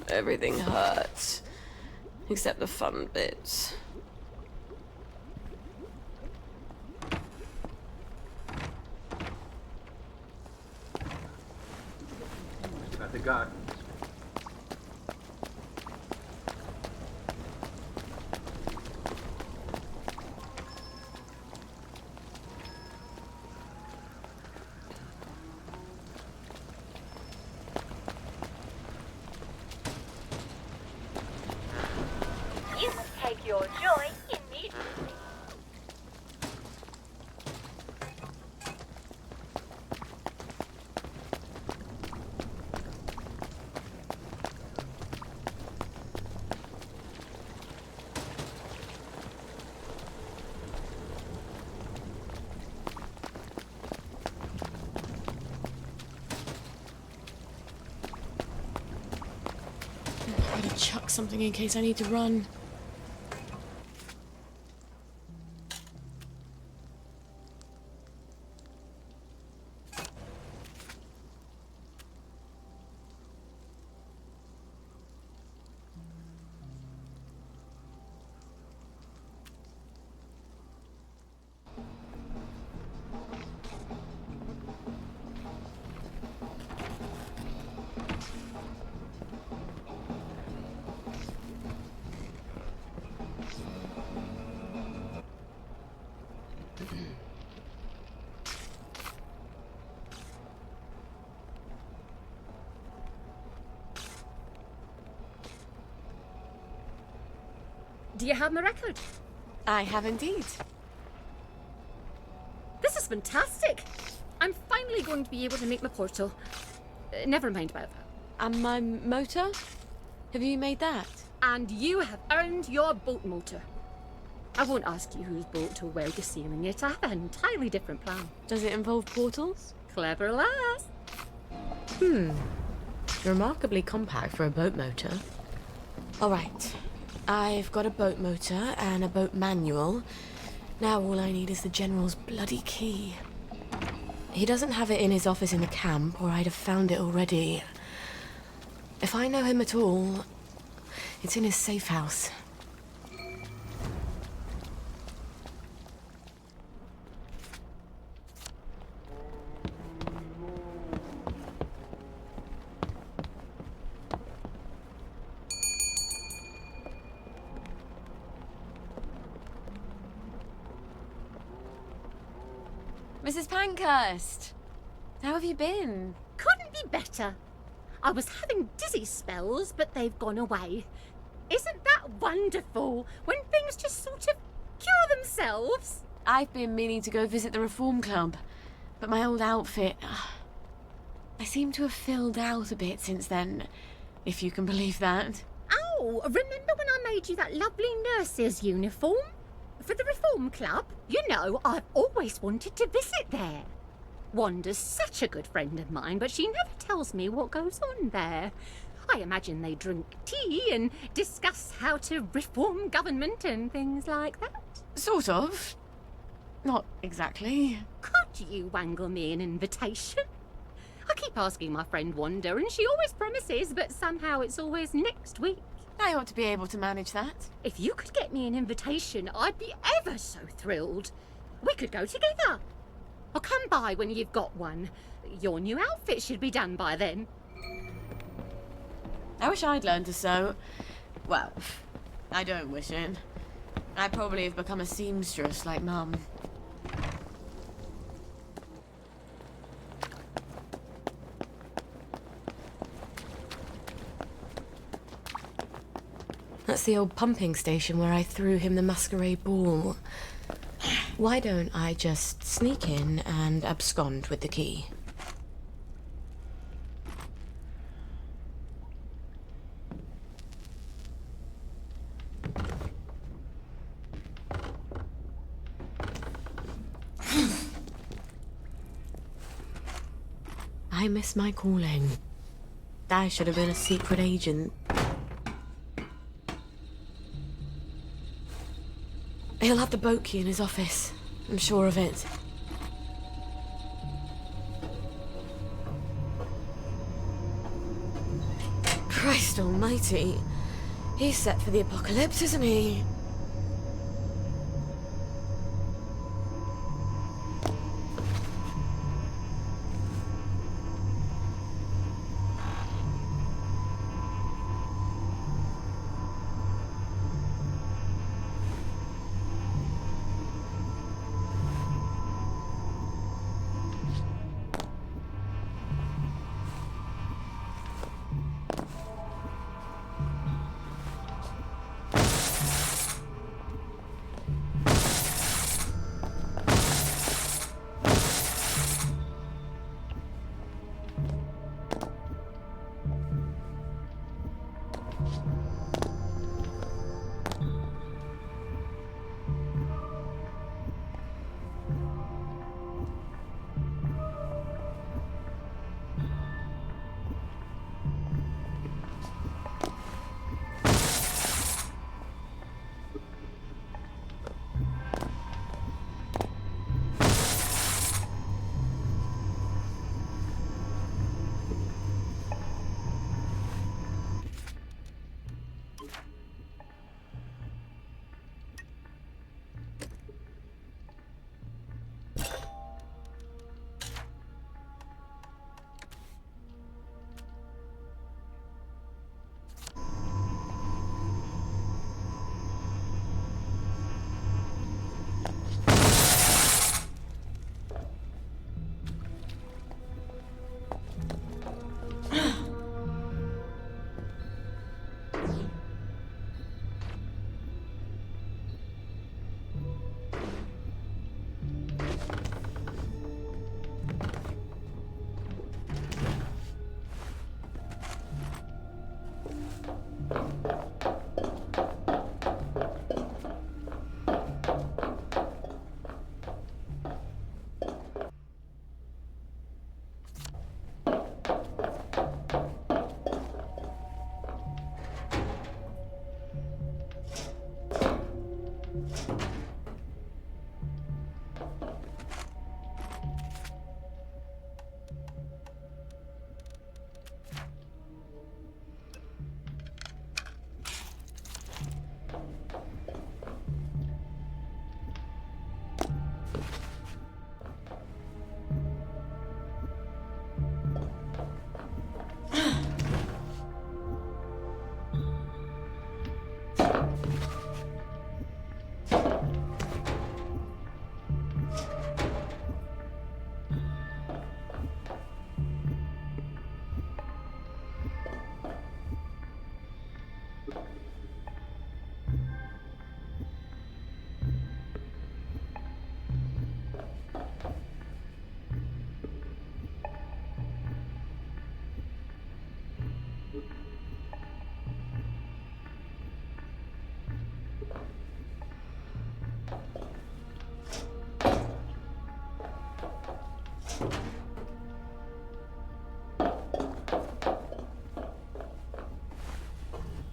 Everything hurts. Except the fun bits. Got the gun. You can take your joy immediately. I better chuck something in case I need to run. Do you have my record? I have indeed. This is fantastic. I'm finally going to be able to make my portal. Never mind about that. And my motor? Have you made that? And you have earned your boat motor. I won't ask you whose boat or where you're sailing it. I have an entirely different plan. Does it involve portals? Clever lass. Remarkably compact for a boat motor. All right. I've got a boat motor and a boat manual. Now all I need is the General's bloody key. He doesn't have it in his office in the camp, or I'd have found it already. If I know him at all, it's in his safe house. Mrs. Pankhurst, how have you been? Couldn't be better. I was having dizzy spells, but they've gone away. Isn't that wonderful when things just sort of cure themselves? I've been meaning to go visit the Reform Club, but my old outfit... I seem to have filled out a bit since then, if you can believe that. Oh, remember when I made you that lovely nurse's uniform? For the Reform Club? You know, I've always wanted to visit there. Wanda's such a good friend of mine, but she never tells me what goes on there. I imagine they drink tea and discuss how to reform government and things like that. Sort of. Not exactly. Could you wangle me an invitation? I keep asking my friend Wanda, and she always promises, but somehow it's always next week. I ought to be able to manage that. If you could get me an invitation, I'd be ever so thrilled. We could go together. I'll come by when you've got one. Your new outfit should be done by then. I wish I'd learned to sew. Well, I don't wish it. I probably have become a seamstress like Mum. That's the old pumping station where I threw him the masquerade ball. Why don't I just sneak in and abscond with the key? I miss my calling. I should have been a secret agent. He'll have the boat key in his office. I'm sure of it. Christ almighty. He's set for the apocalypse, isn't he?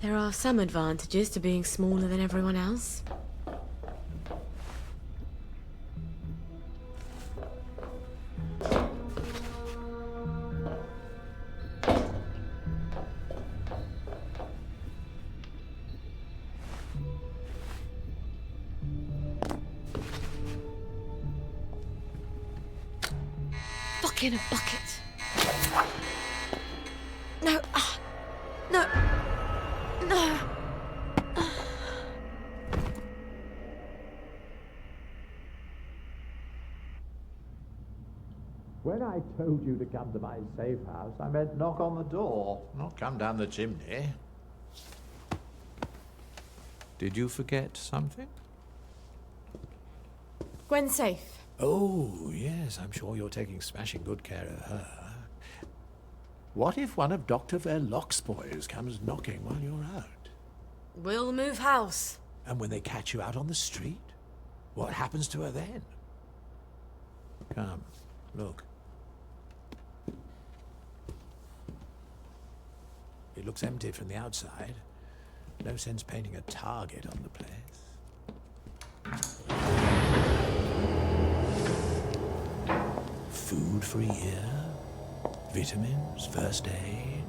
There are some advantages to being smaller than everyone else. Fuck in a bucket. No. No. No. When I told you to come to my safe house, I meant knock on the door, not come down the chimney. Did you forget something? Gwen's safe. Oh, yes, I'm sure you're taking smashing good care of her. What if one of Dr. Verloc's boys comes knocking while you're out? We'll move house. And when they catch you out on the street, what happens to her then? Come, look. It looks empty from the outside. No sense painting a target on the place. Food for a year, vitamins, first aid.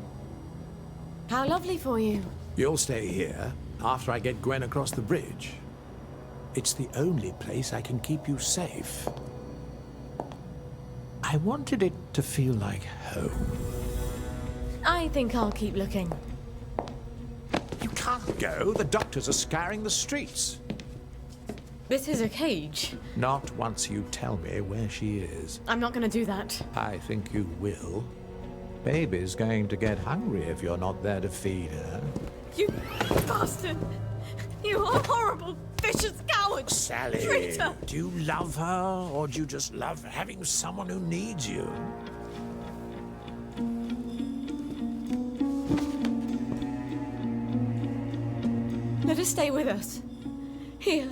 How lovely for you. You'll stay here after I get Gwen across the bridge. It's the only place I can keep you safe. I wanted it to feel like home. I think I'll keep looking. You can't go. The doctors are scouring the streets. This is a cage. Not once you tell me where she is. I'm not gonna do that. I think you will. Baby's going to get hungry if you're not there to feed her. You bastard! You horrible, vicious coward! Sally, Traitor! do you love her, or do you just love having someone who needs you? Let her stay with us. Here.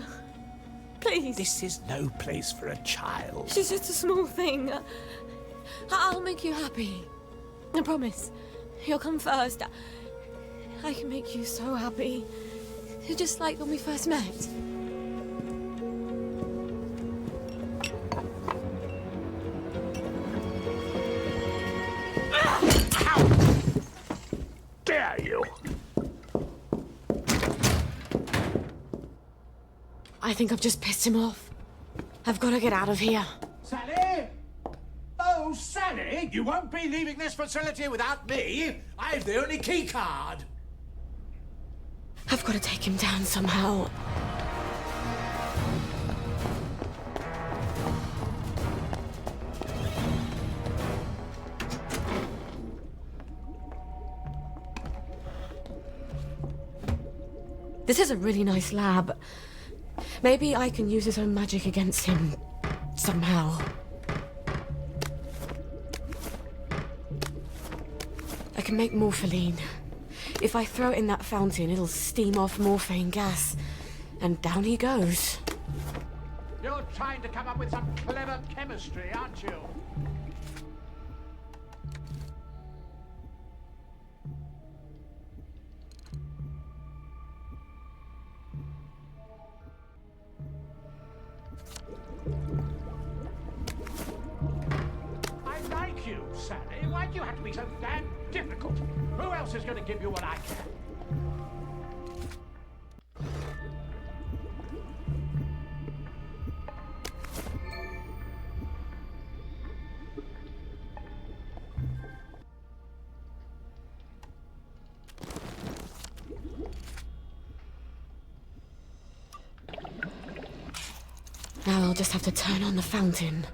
Please. This is no place for a child. She's just a small thing. I'll make you happy. I promise. You'll come first. I can make you so happy. Just like when we first met. How dare you? I think I've just pissed him off. I've got to get out of here. Sally? Oh, Sally, you won't be leaving this facility without me. I've the only key card. I've got to take him down somehow. This is a really nice lab. Maybe I can use his own magic against him somehow. I can make morpholine. If I throw it in that fountain, it'll steam off morphine gas. And down he goes. You're trying to come up with some clever chemistry, aren't you? I like you, Sally. Why do you have to be so damn difficult? Who else is going to give you what I can? Now I'll just have to turn on the fountain.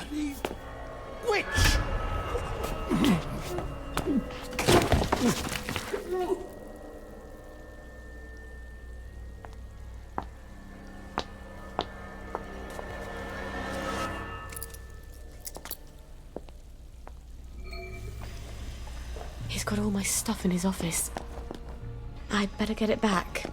bloody witch! He's got all my stuff in his office. I'd better get it back.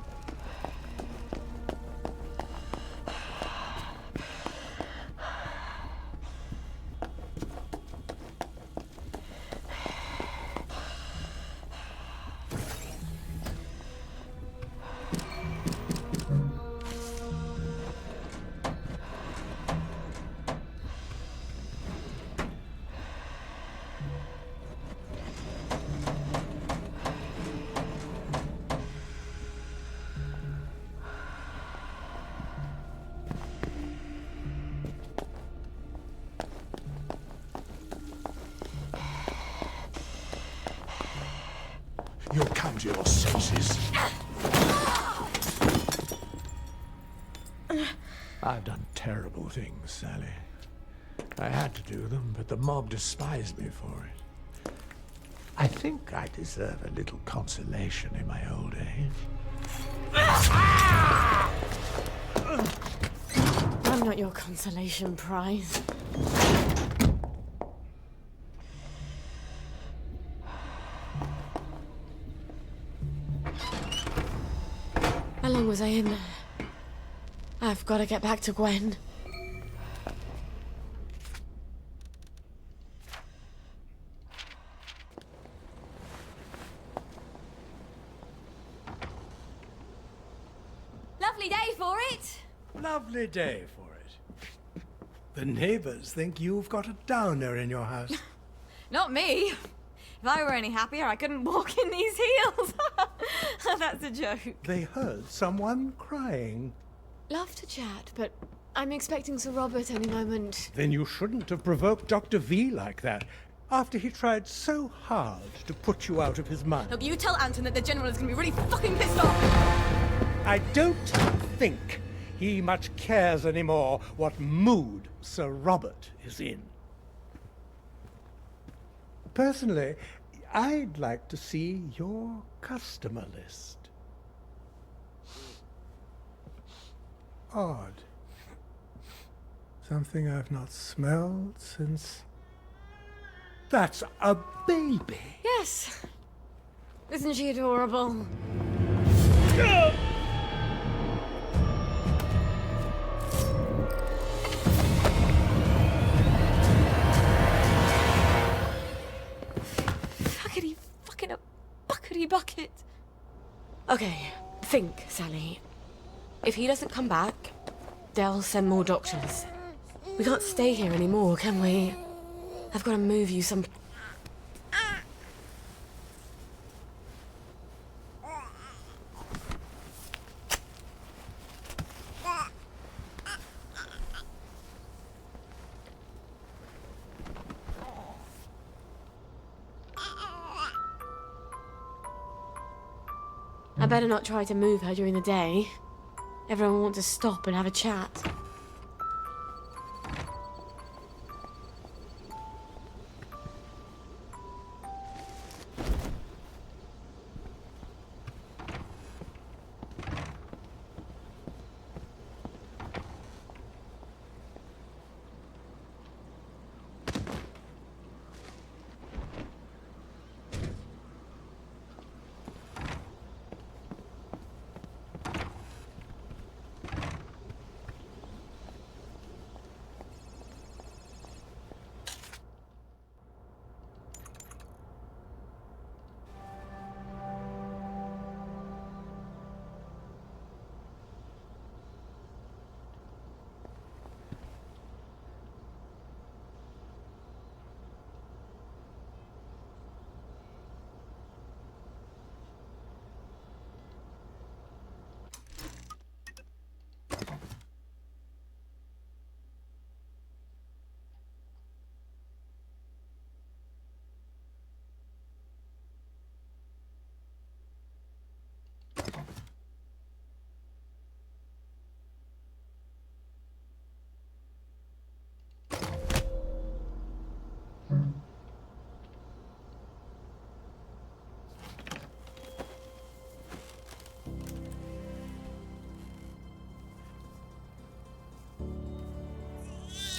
You'll come to your senses. I've done terrible things, Sally. I had to do them, but the mob despised me for it. I think I deserve a little consolation in my old age. I'm not your consolation prize. How long was I in there? I've got to get back to Gwen. Lovely day for it. Lovely day for it. The neighbors think you've got a downer in your house. Not me. If I were any happier, I couldn't walk in these heels. That's a joke. They heard someone crying. Love to chat, but I'm expecting Sir Robert any moment. Then you shouldn't have provoked Dr. V like that, after he tried so hard to put you out of his mind. Look, you tell Anton that the General is going to be really fucking pissed off. I don't think he much cares anymore what mood Sir Robert is in. Personally, I'd like to see your customer list. Odd. Something I've not smelled since... That's a baby! Yes. Isn't she adorable? Fuckity fucking a buckety bucket. Okay, think, Sally. If he doesn't come back, they'll send more doctors. We can't stay here anymore, can we? I've got to move you some... I better not try to move her during the day. Everyone will want to stop and have a chat.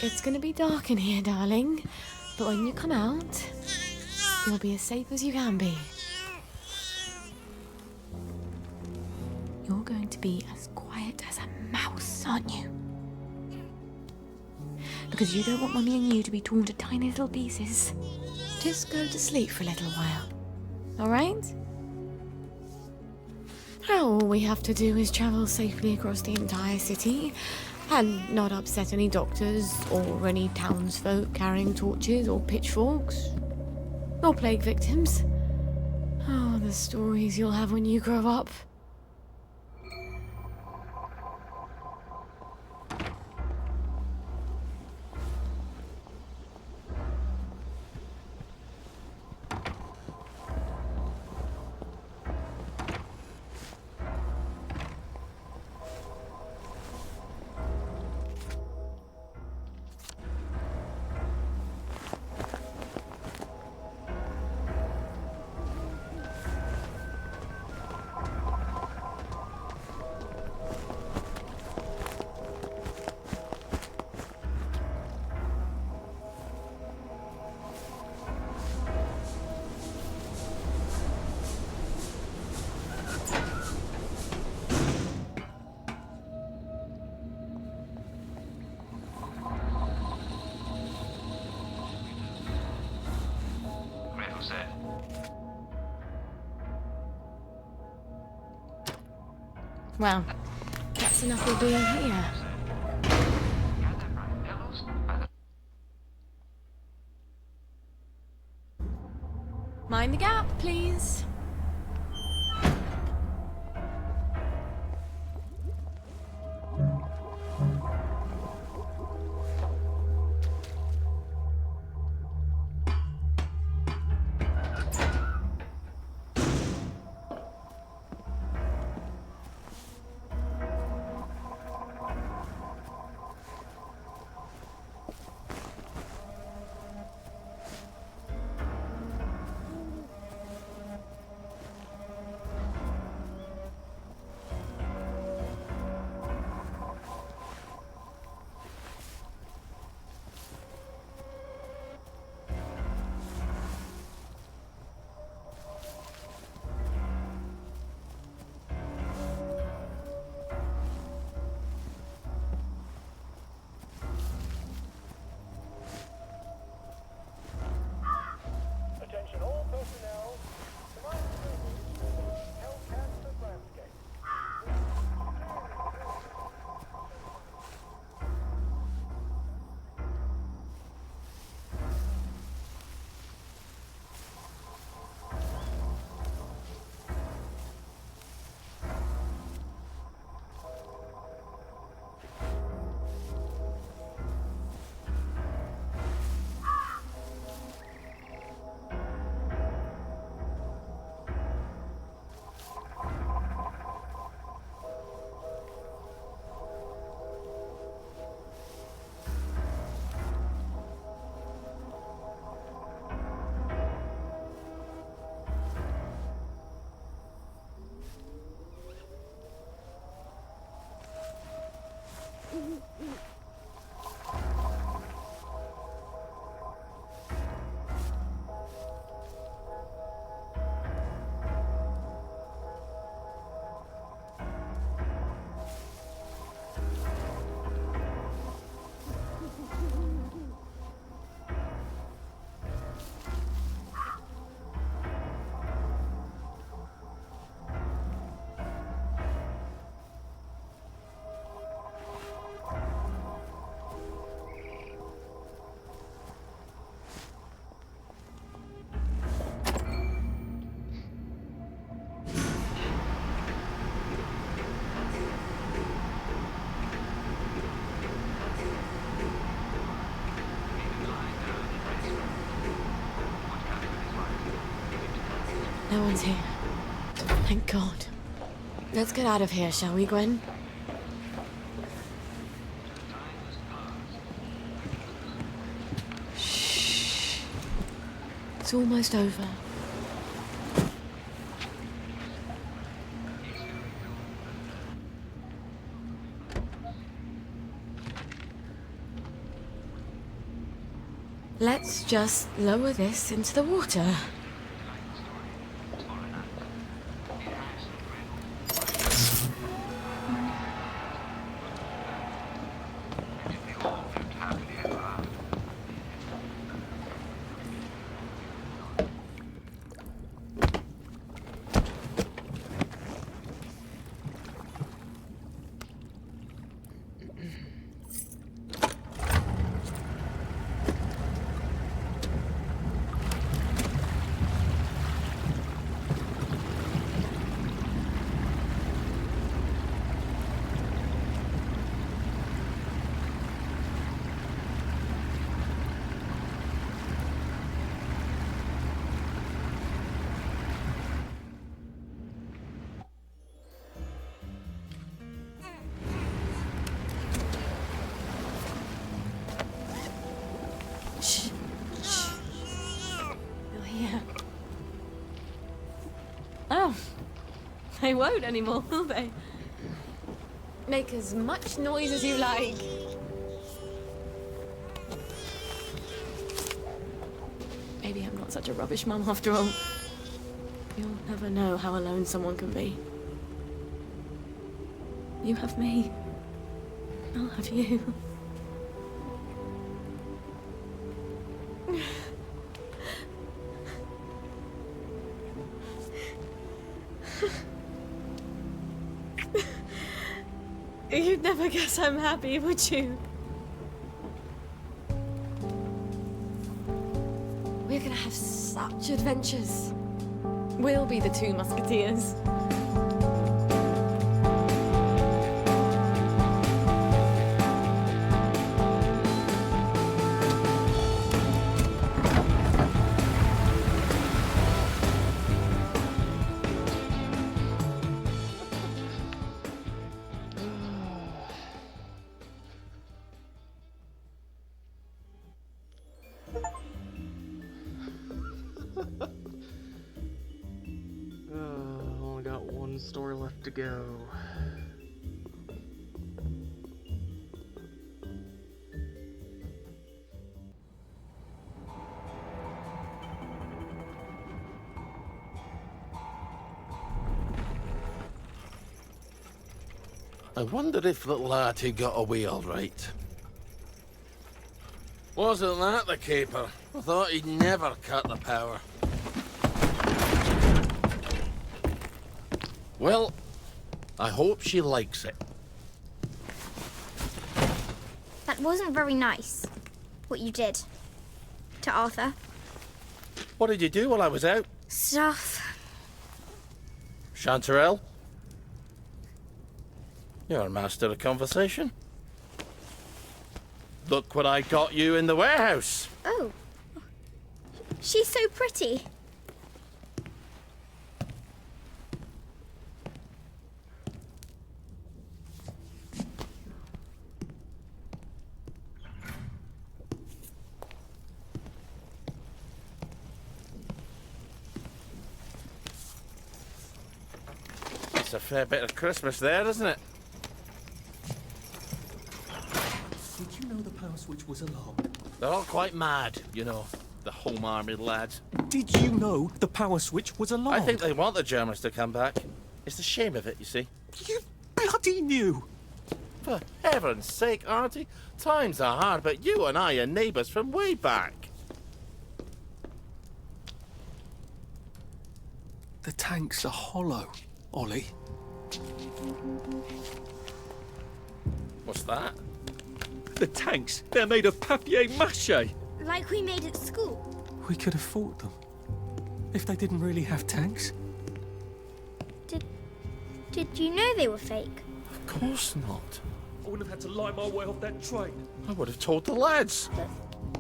It's gonna be dark in here, darling. But when you come out, you'll be as safe as you can be. You're going to be as quiet as a mouse, aren't you? Because you don't want Mummy and you to be torn to tiny little pieces. Just go to sleep for a little while. Alright? All we have to do is travel safely across the entire city and not upset any doctors or any townsfolk carrying torches or pitchforks or plague victims. Oh, the stories you'll have when you grow up. Well, that's enough of being here. Mind the gap, please. No one's here. Thank God. Let's get out of here, shall we, Gwen? Shh. It's almost over. Let's just lower this into the water. Oh, they won't anymore, will they? Make as much noise as you like. Maybe I'm not such a rubbish mum after all. You'll never know how alone someone can be. You have me. I'll have you. You'd never guess I'm happy, would you? We're gonna have such adventures. We'll be the two musketeers. Only got one store left to go. I wonder if little Artie got away all right. Wasn't that the caper? I thought he'd never cut the power. Well, I hope she likes it. That wasn't very nice, what you did to Arthur. What did you do while I was out? Stuff. Chanterelle? You're a master of conversation. Look what I got you in the warehouse. Oh. She's so pretty. It's a fair bit of Christmas there, isn't it? Did you know the power switch was alarmed? They're all quite mad, you know, the Home Army lads. Did you know the power switch was alarmed? I think they want the Germans to come back. It's the shame of it, you see. You bloody knew! For heaven's sake, Artie, times are hard, but you and I are neighbours from way back. The tanks are hollow, Ollie. What's that? The tanks, they're made of papier-mâché. Like we made at school. We could have fought them. If they didn't really have tanks. Did you know they were fake? Of course not. I wouldn't have had to lie my way off that train. I would have told the lads.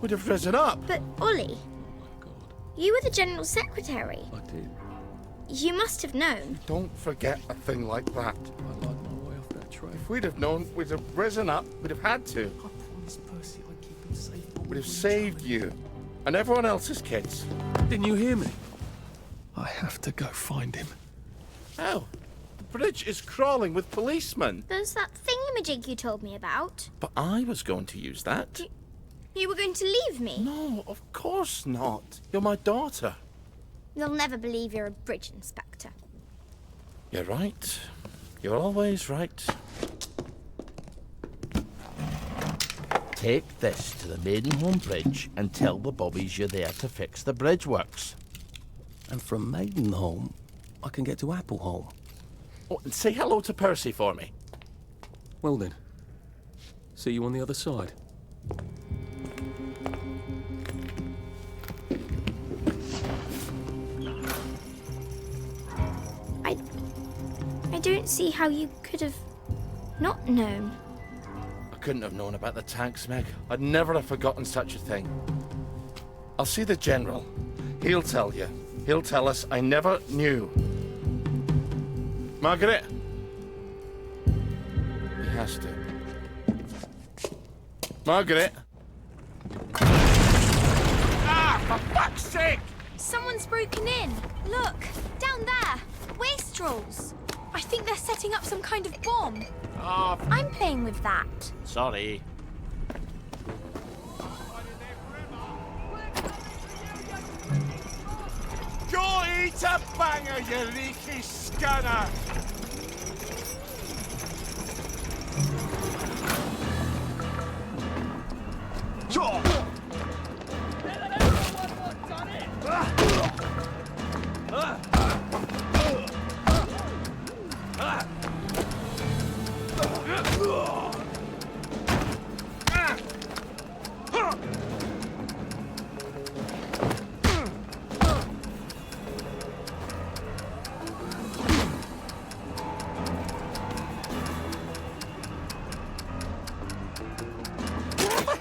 We'd have risen up. But, Ollie, Oh my God, you were the General Secretary. I did. You must have known. Don't forget a thing like that. I lied my way off that train. If we'd have known, we'd have risen up. We'd have had to. I promised Percy I'd keep him safe. but We'd have we saved tried. you. And everyone else's kids. Didn't you hear me? I have to go find him. How? The bridge is crawling with policemen. There's that thingamajig you told me about. But I was going to use that. You were going to leave me? No, of course not. You're my daughter. They'll never believe you're a bridge inspector. You're right. You're always right. Take this to the Maidenholm Bridge and tell the bobbies you're there to fix the bridge works. And from Maidenholm, I can get to Appleholm. Oh, and say hello to Percy for me. Well then. See you on the other side. I don't see how you could have not known. I couldn't have known about the tanks, Meg. I'd never have forgotten such a thing. I'll see the General. He'll tell you. He'll tell us I never knew. Margaret? He has to. Margaret? Ah, for fuck's sake! Someone's broken in. Look, down there. Wastrels. I think they're setting up some kind of bomb. Oh, I'm playing with that. sorry. Go eat a banger, you leaky scunner!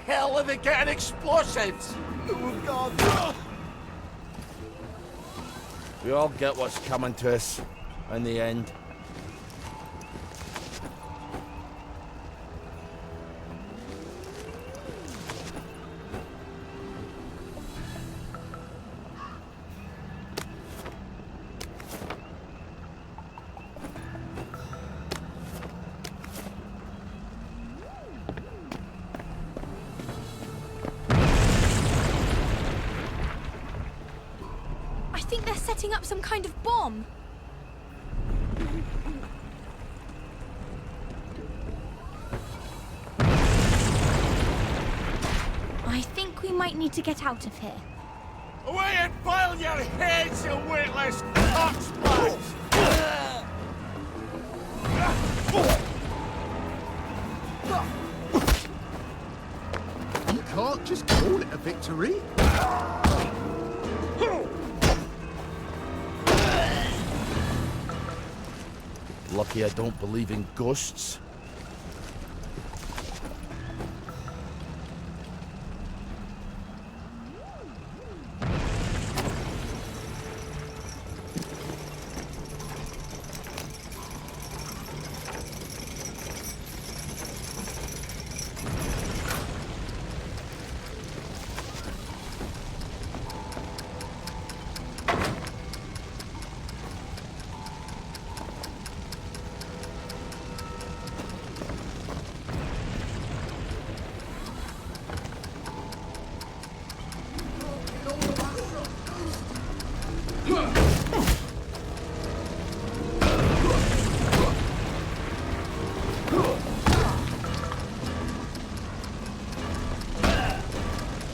Hell are they getting explosives? Oh, God. We all get what's coming to us in the end. I think they're setting up some kind of bomb. I think we might need to get out of here. Away and boil your heads, you witless cocksplats! You can't just call it a victory. Lucky I don't believe in ghosts.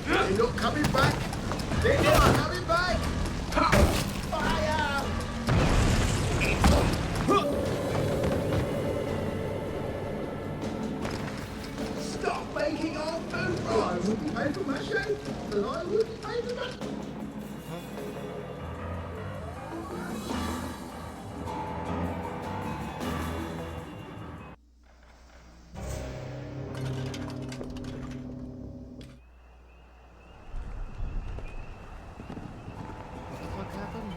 They're not coming back. They're not coming back. Fire! Stop making our food. Oh, I wouldn't paper mache. And I wouldn't paper mache. What happened?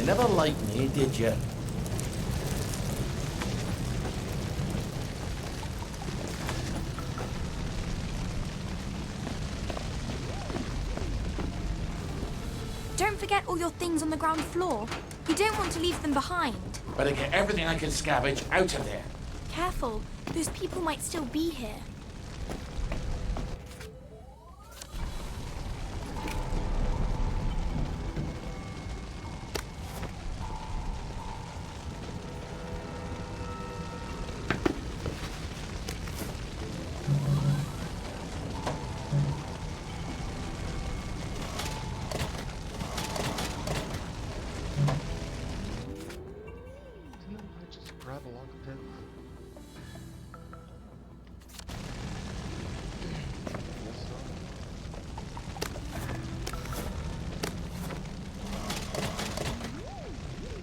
never liked me, did you? Don't forget all your things on the ground floor. You don't want to leave them behind. Better get everything I can scavenge out of there. Careful, those people might still be here. Didn't I just grab a log of pills?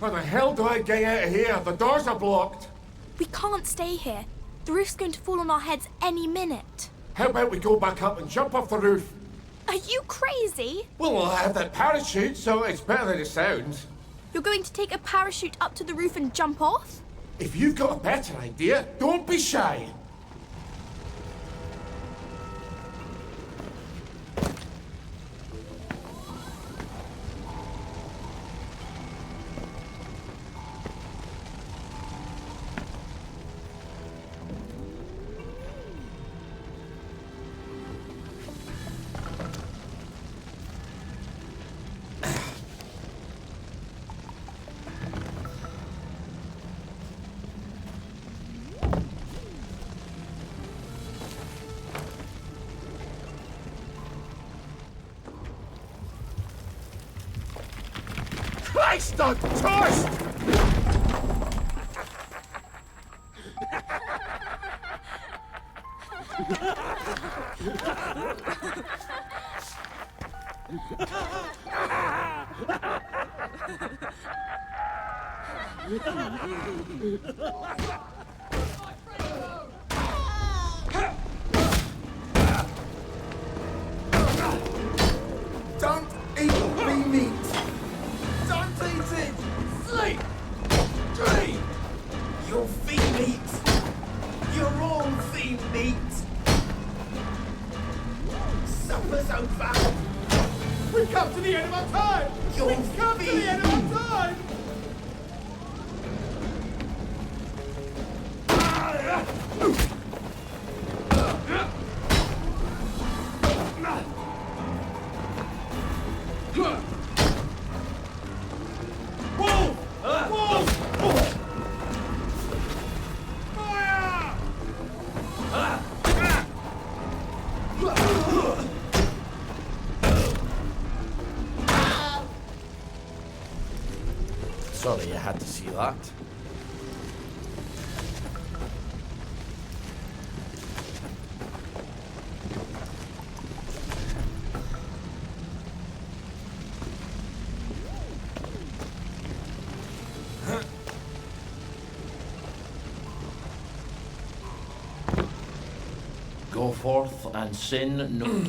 How the hell do I get out of here? The doors are blocked. We can't stay here. The roof's going to fall on our heads any minute. How about we go back up and jump off the roof? Are you crazy? Well, I have that parachute, so it's better than it sounds. You're going to take a parachute up to the roof and jump off? If you've got a better idea, don't be shy. Christ on toast! Don't eat me meat! Don't eat it! Sleep! Dream! You'll feed meat! You're all feed meat! Supper's over! We've come to the end of our time! We've come to the end of our time! Sorry you had to see that. Go forth and sin no.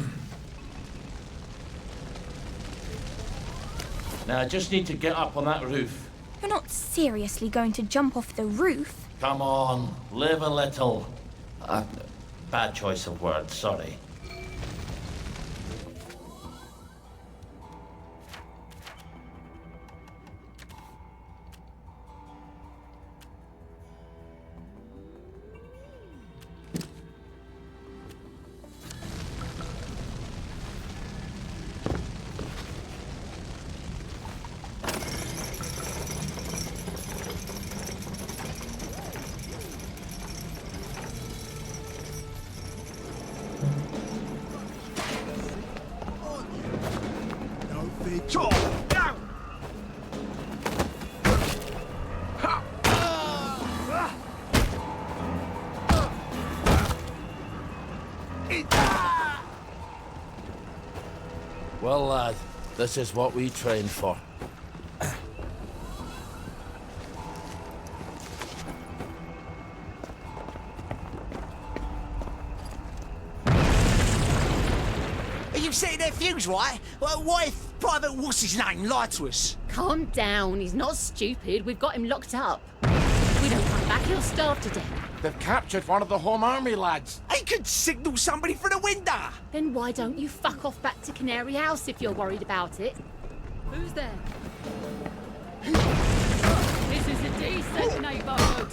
Now I just need to get up on that roof. You're not seriously going to jump off the roof? Come on, live a little. Bad choice of words, sorry. Well, lad, this is what we trained for. Are you saying that few was right. What if Private What's-His-Name lied to us? Calm down. He's not stupid. We've got him locked up. We don't come back, he'll starve to death. They've captured one of the Home Army lads. He could signal somebody through the window. Then why don't you fuck off back to Canary House if you're worried about it? Who's there? This is a decent neighbourhood.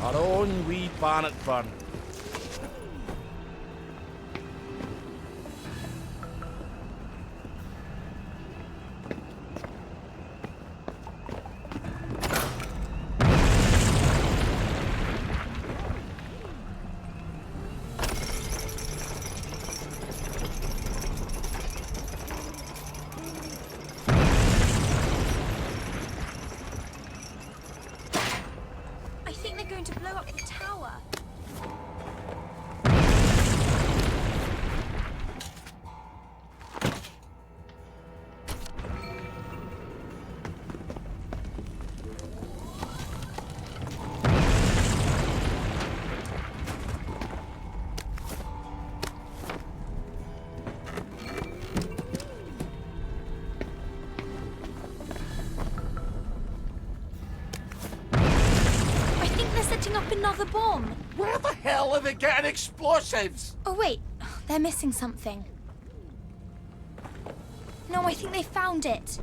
Our own wee Bannockburn. I think they're going to blow up the tower. I think they're setting up another bomb. Where the hell are they getting explosives? Oh wait, they're missing something. No, I think they found it.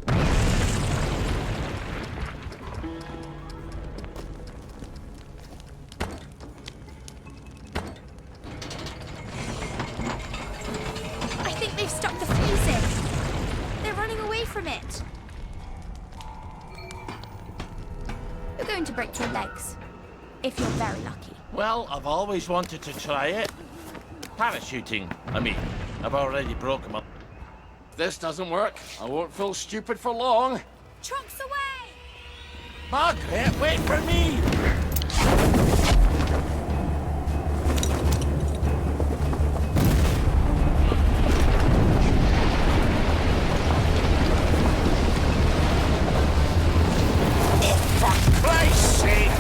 I think they've stuck the fuse in. They're running away from it. You're going to break your legs, if you're very lucky. Well, I've always wanted to try it. Parachuting, I mean. I've already broken my... If this doesn't work, I won't feel stupid for long. Trunks away! Margaret, wait for me! For Christ's sake!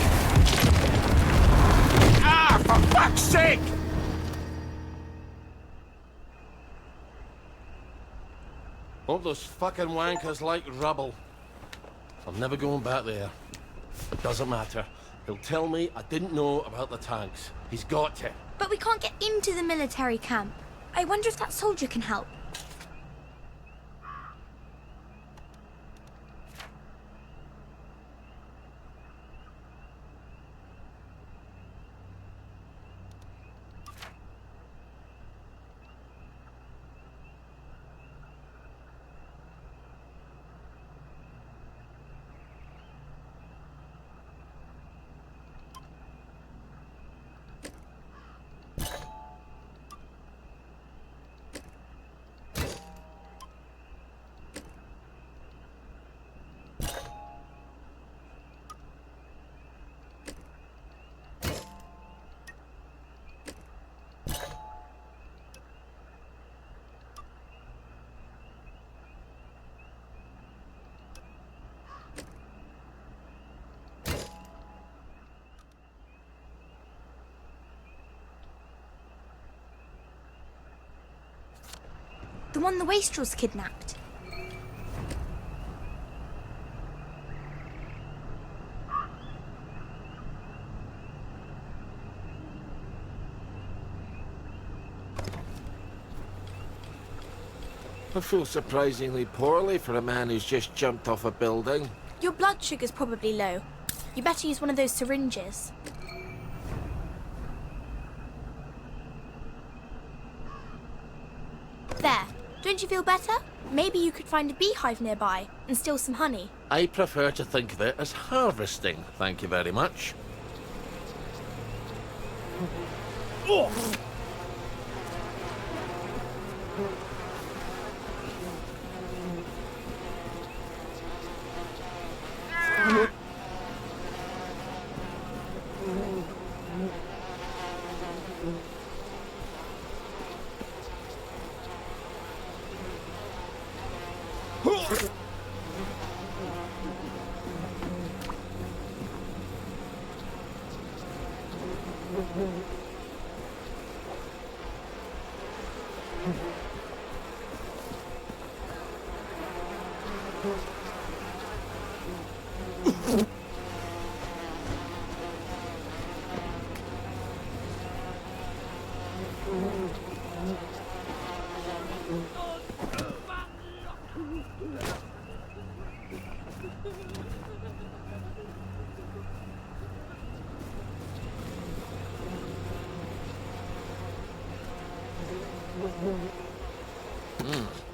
Ah, for fuck's sake! Hope those fucking wankers like rubble. I'm never going back there. It doesn't matter. He'll tell me I didn't know about the tanks. He's got to. But we can't get into the military camp. I wonder if that soldier can help. The one the wastrels kidnapped. I feel surprisingly poorly for a man who's just jumped off a building. Your blood sugar's probably low. You better use one of those syringes. There. Don't you feel better? Maybe you could find a beehive nearby and steal some honey. I prefer to think of it as harvesting, thank you very much. Oh.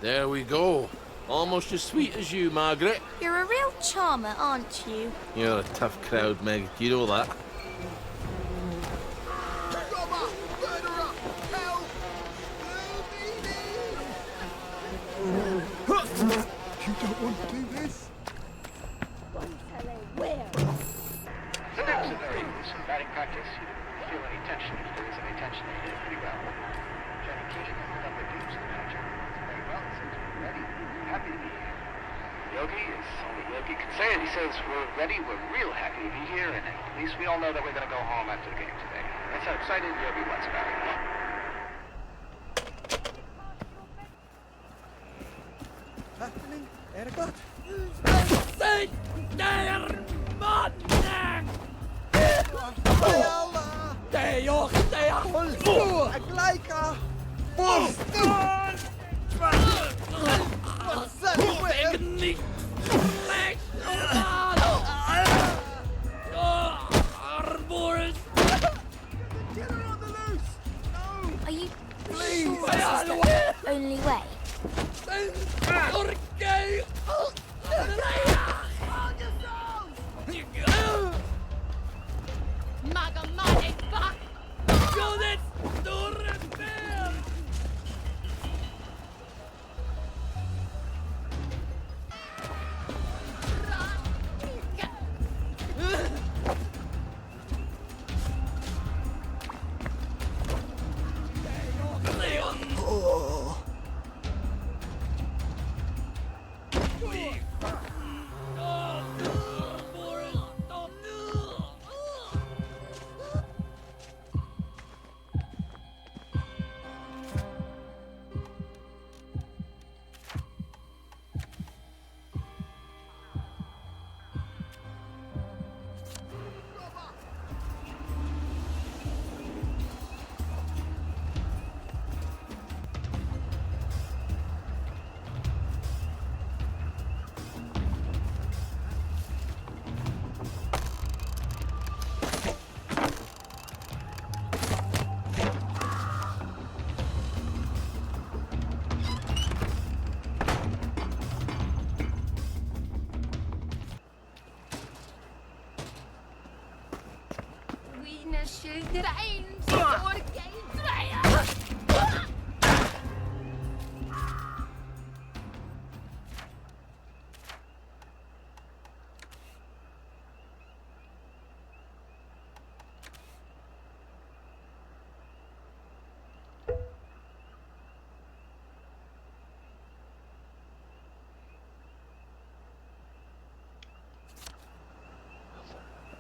There we go. Almost as sweet as you, Margaret. You're a real charmer, aren't you? You're a tough crowd, Meg. Do you know that? Robber! Murderer! Help! You don't want to do this? Some batting practice. You didn't feel any tension. If there is any tension, you did pretty well. Jenny Keating has put up a deuce the manager. It's very well. It seems we're ready. Happy to be here. Yogi is only Yogi can say it. He says we're ready. We're real happy to be here, and at least we all know that we're going to go home after the game today. That's how excited Yogi was about it. Happening, Ergot? Gleicher! Are you sure this is the only way?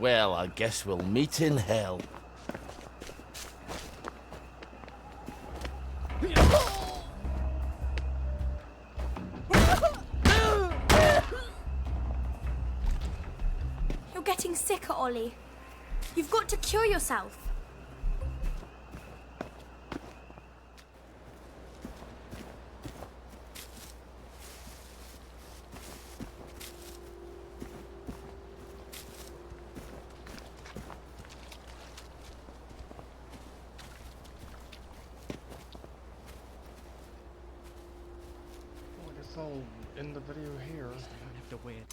Well, I guess we'll meet in hell. You're getting sicker, Ollie. You've got to cure yourself. Well, I guess I'll end the video here. I have to wait.